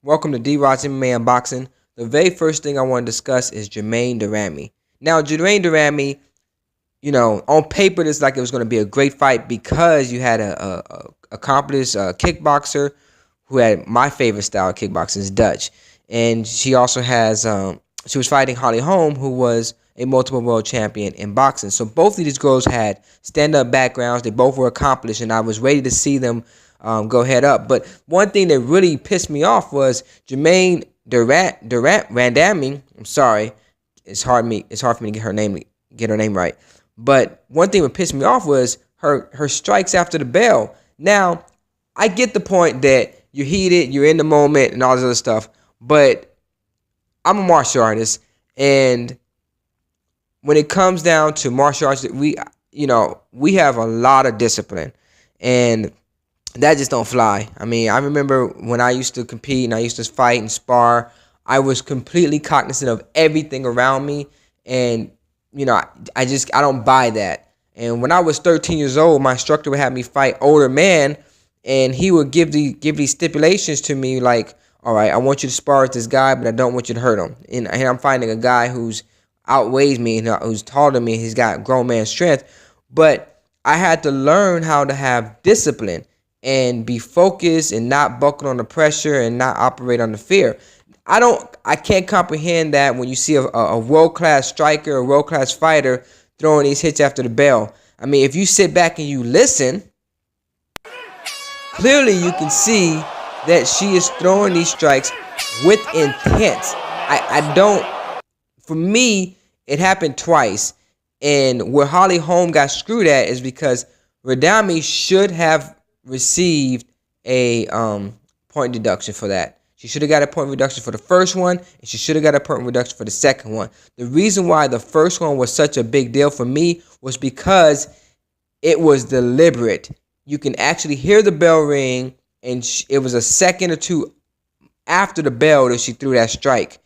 Welcome to DROD'S MMA Unboxing. The very first thing I want to discuss is Germaine de Randamie. Now, Germaine de Randamie, on paper, it's like it was going to be a great fight because you had a accomplished kickboxer who had my favorite style of kickboxing, is Dutch. And she also has, she was fighting Holly Holm, who was a multiple world champion in boxing. So both of these girls had stand-up backgrounds. They both were accomplished, and I was ready to see them go head up. But one thing that really pissed me off was Germaine de Randamie. I'm sorry, it's hard for me to get her name right. But one thing that pissed me off was her strikes after the bell. Now, I get the point that you're heated, you're in the moment, and all this other stuff. But I'm a martial artist, and when it comes down to martial arts, we have a lot of discipline, and that just don't fly. I mean, I remember when I used to compete and I used to fight and spar, I was completely cognizant of everything around me, and I don't buy that. And when I was 13 years old, my instructor would have me fight older men, and he would give these stipulations to me like, all right, I want you to spar with this guy, but I don't want you to hurt him. And I'm fighting a guy who's outweighs me and who's taller than me. He's got grown man strength, but I had to learn how to have discipline and be focused and not buckle on the pressure and not operate under fear. I can't comprehend that when you see a world-class striker, a world-class fighter throwing these hits after the bell. I mean, if you sit back and you listen, clearly you can see that she is throwing these strikes with intent. For me, it happened twice. And where Holly Holm got screwed at is because Randamie should have received a point deduction for that. She should have got a point reduction for the first one, and she should have got a point reduction for the second one. The reason why the first one was such a big deal for me was because it was deliberate. You can actually hear the bell ring, and it was a second or two after the bell that she threw that strike.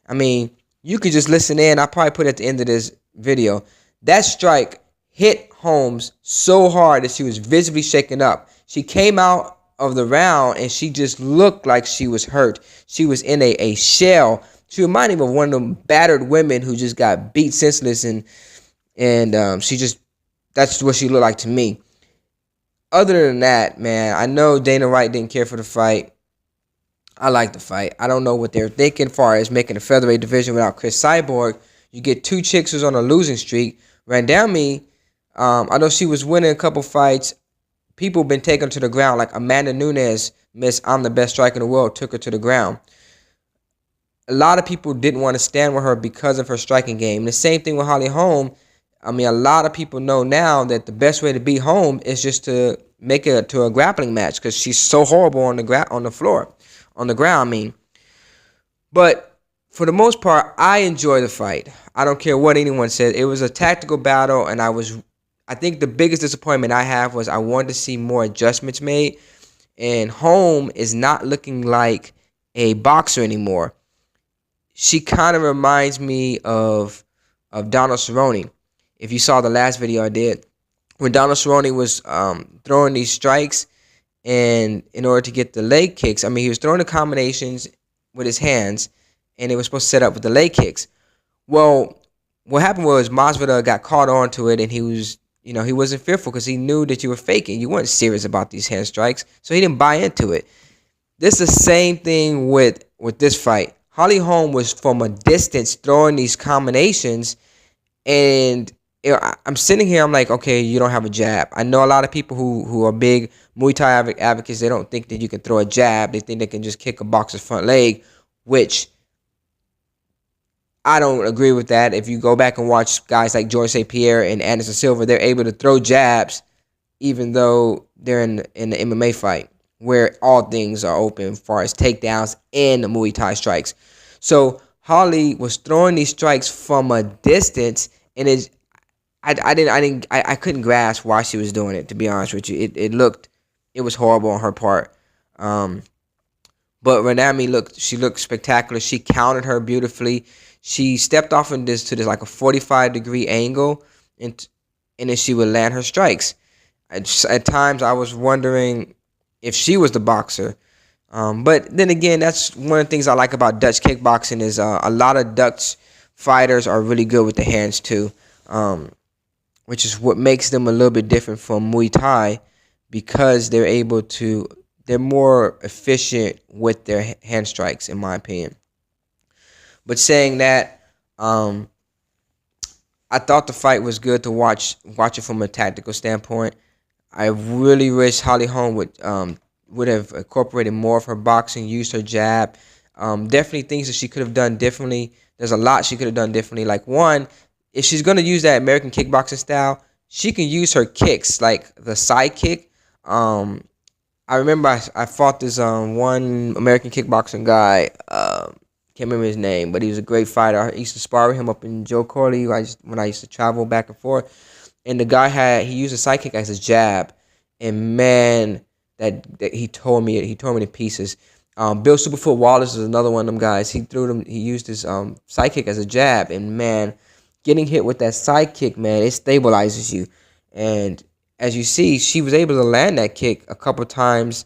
I mean, you could just listen in. I'll probably put it at the end of this video. That strike hit Holmes so hard that she was visibly shaken up. She came out of the round and she just looked like she was hurt. She was in a shell. She reminded me of one of them battered women who just got beat senseless, and that's what she looked like to me. Other than that, man, I know Dana White didn't care for the fight. I like the fight. I don't know what they're thinking as far as making a featherweight division without Chris Cyborg. You get two chicks who's on a losing streak. Randamie, I know she was winning a couple fights. People have been taking her to the ground. Like Amanda Nunes, Miss I'm the best striker in the world, took her to the ground. A lot of people didn't want to stand with her because of her striking game. The same thing with Holly Holm. I mean, a lot of people know now that the best way to beat Holm is just to make it to a grappling match because she's so horrible on the ground. I mean, but for the most part, I enjoy the fight. I don't care what anyone says. It was a tactical battle, and I think the biggest disappointment I have was I wanted to see more adjustments made, and Holm is not looking like a boxer anymore. She kind of reminds me of Donald Cerrone. If you saw the last video I did, when Donald Cerrone was throwing these strikes, and in order to get the leg kicks, I mean, he was throwing the combinations with his hands, and it was supposed to set up with the leg kicks. Well, what happened was Masvidal got caught onto it, and he wasn't fearful because he knew that you were faking. You weren't serious about these hand strikes, so he didn't buy into it. This is the same thing with this fight. Holly Holm was from a distance throwing these combinations, and I'm sitting here, I'm like, okay, you don't have a jab. I know a lot of people who are big Muay Thai advocates, they don't think that you can throw a jab. They think they can just kick a boxer's front leg, which I don't agree with that. If you go back and watch guys like George St. Pierre and Anderson Silva, they're able to throw jabs even though they're in the MMA fight where all things are open as far as takedowns and the Muay Thai strikes. So Holly was throwing these strikes from a distance, and I couldn't grasp why she was doing it, to be honest with you. It was horrible on her part. But Randamie looked spectacular. She countered her beautifully. She stepped off to this like a 45-degree angle, and then she would land her strikes. At times I was wondering if she was the boxer. But then again, that's one of the things I like about Dutch kickboxing is a lot of Dutch fighters are really good with the hands too, which is what makes them a little bit different from Muay Thai because they're more efficient with their hand strikes, in my opinion. But saying that, I thought the fight was good to watch it from a tactical standpoint. I really wish Holly Holm would have incorporated more of her boxing, used her jab. Definitely things that she could have done differently. There's a lot she could have done differently. Like one, if she's gonna use that American kickboxing style, she can use her kicks, like the side kick. I remember I fought this one American kickboxing guy. Can't remember his name, but he was a great fighter. I used to spar with him up in Joe Corley when I used to travel back and forth. And the guy he used a side kick as a jab, and man, that he tore me to pieces. Bill Superfoot Wallace is another one of them guys. He used his side kick as a jab, and man, getting hit with that side kick, man, it stabilizes you. And as you see, she was able to land that kick a couple times,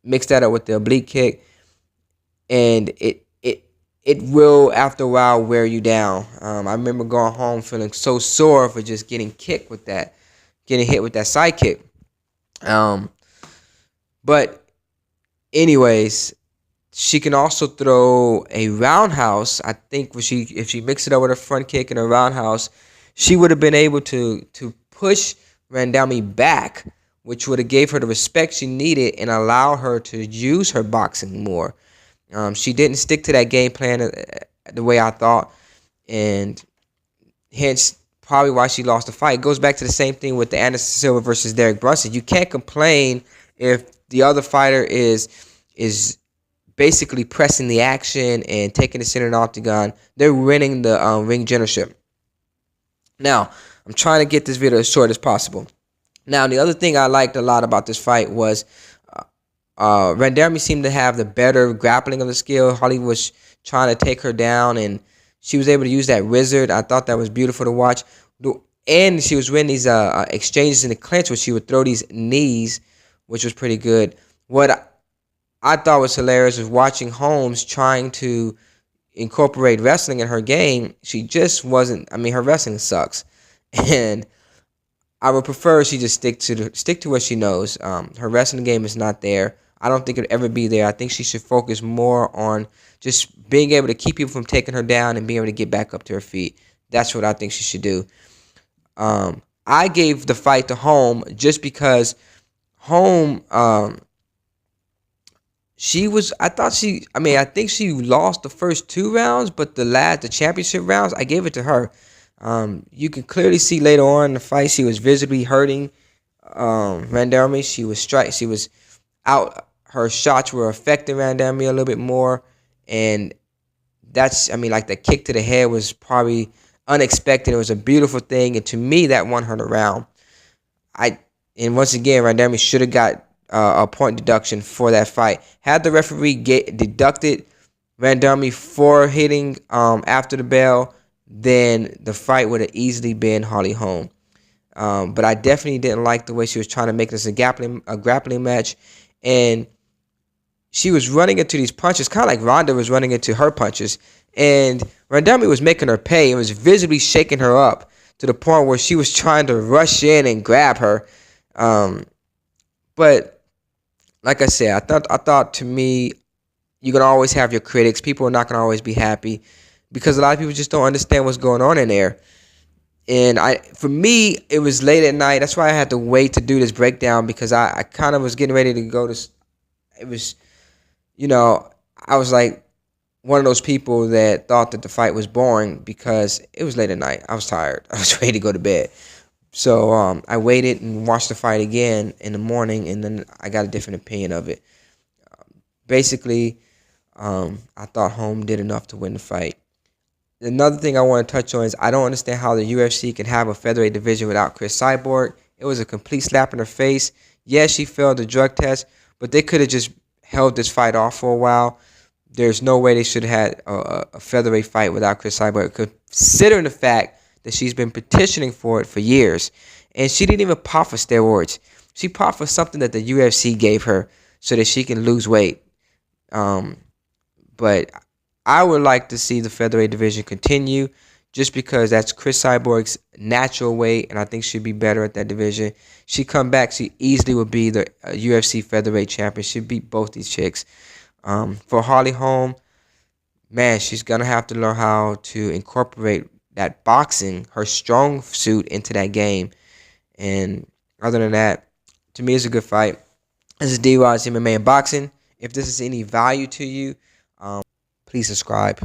mix that up with the oblique kick, and it will, after a while, wear you down. I remember going home feeling so sore for just getting hit with that side kick. But anyways, she can also throw a roundhouse. I think if she mixed it up with a front kick and a roundhouse, she would have been able to push Randamie back, which would have gave her the respect she needed and allow her to use her boxing more. She didn't stick to that game plan the way I thought, and hence probably why she lost the fight. It goes back to the same thing with the Anderson Silva versus Derek Brunson. You can't complain if the other fighter is basically pressing the action and taking the center of the octagon. They're winning the ring generalship. Now, I'm trying to get this video as short as possible. Now, the other thing I liked a lot about this fight was Randamie seemed to have the better grappling of the skill. Holly was trying to take her down, and she was able to use that wizard. I thought that was beautiful to watch. And she was winning these exchanges in the clinch where she would throw these knees, which was pretty good. What I thought was hilarious was watching Holmes trying to incorporate wrestling in her game. She just wasn't. I mean, her wrestling sucks, and I would prefer she just stick to what she knows. Her wrestling game is not there. I don't think it'll ever be there. I think she should focus more on just being able to keep people from taking her down and being able to get back up to her feet. That's what I think she should do. I gave the fight to Holm just because Holm, I think she lost the first 2 rounds, but the championship rounds, I gave it to her. You can clearly see later on in the fight she was visibly hurting Randamie. She was out. Her shots were affecting Randamie a little bit more, and like the kick to the head was probably unexpected. It was a beautiful thing, and to me, that won her the round. And once again, Randamie should have got a point deduction for that fight. Had the referee deducted Randamie for hitting after the bell, then the fight would have easily been Holly Holm. But I definitely didn't like the way she was trying to make this a grappling match, and she was running into these punches, kind of like Ronda was running into her punches, and Randamie was making her pay and was visibly shaking her up to the point where she was trying to rush in and grab her. But like I said, I thought to me, you can always have your critics. People are not going to always be happy because a lot of people just don't understand what's going on in there. And for me, it was late at night. That's why I had to wait to do this breakdown, because I kind of was getting ready to go to. It was, I was like one of those people that thought that the fight was boring because it was late at night. I was tired. I was ready to go to bed. So I waited and watched the fight again in the morning, and then I got a different opinion of it. Basically, I thought Holm did enough to win the fight. Another thing I want to touch on is I don't understand how the UFC can have a featherweight division without Chris Cyborg. It was a complete slap in her face. Yes, she failed the drug test, but they could have just held this fight off for a while. There's no way they should have had a featherweight fight without Chris Cyborg, considering the fact that she's been petitioning for it for years. And she didn't even pop for steroids. She popped for something that the UFC gave her so that she can lose weight. But I would like to see the featherweight division continue, just because that's Chris Cyborg's natural weight, and I think she'd be better at that division. She come back, she easily would be the UFC featherweight champion. She'd beat both these chicks. For Holly Holm, man, she's gonna have to learn how to incorporate that boxing, her strong suit, into that game. And other than that, to me, it's a good fight. This is DROD'S MMA and Boxing. If this is any value to you, please subscribe.